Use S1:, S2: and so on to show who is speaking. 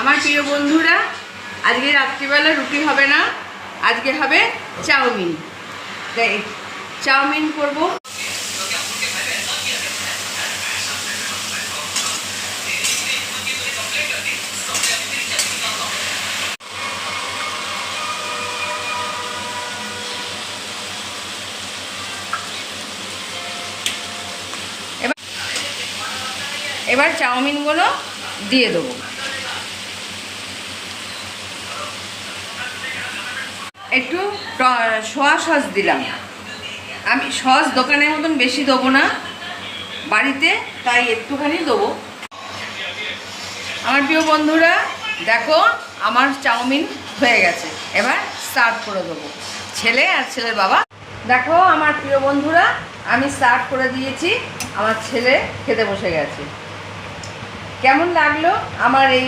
S1: আমার প্রিয় বন্ধুরা, আজকে রাত্রিবেলা রুটি হবে না, আজকে হবে চাউমিন। তাই চাউমিন করব। এবার চাউমিনগুলো দিয়ে দেবো। একটু সোয়া সস দিলাম। আমি সস দোকানের মতন বেশি দেবো না, বাড়িতে তাই একটুখানি দেবো। আমার প্রিয় বন্ধুরা, দেখো আমার চাউমিন হয়ে গেছে। এবার সার্ভ করে দেবো ছেলে আর ছেলের বাবা। দেখো আমার প্রিয় বন্ধুরা, আমি সার্ভ করে দিয়েছি, আমার ছেলে খেতে বসে গেছে। কেমন লাগলো আমার এই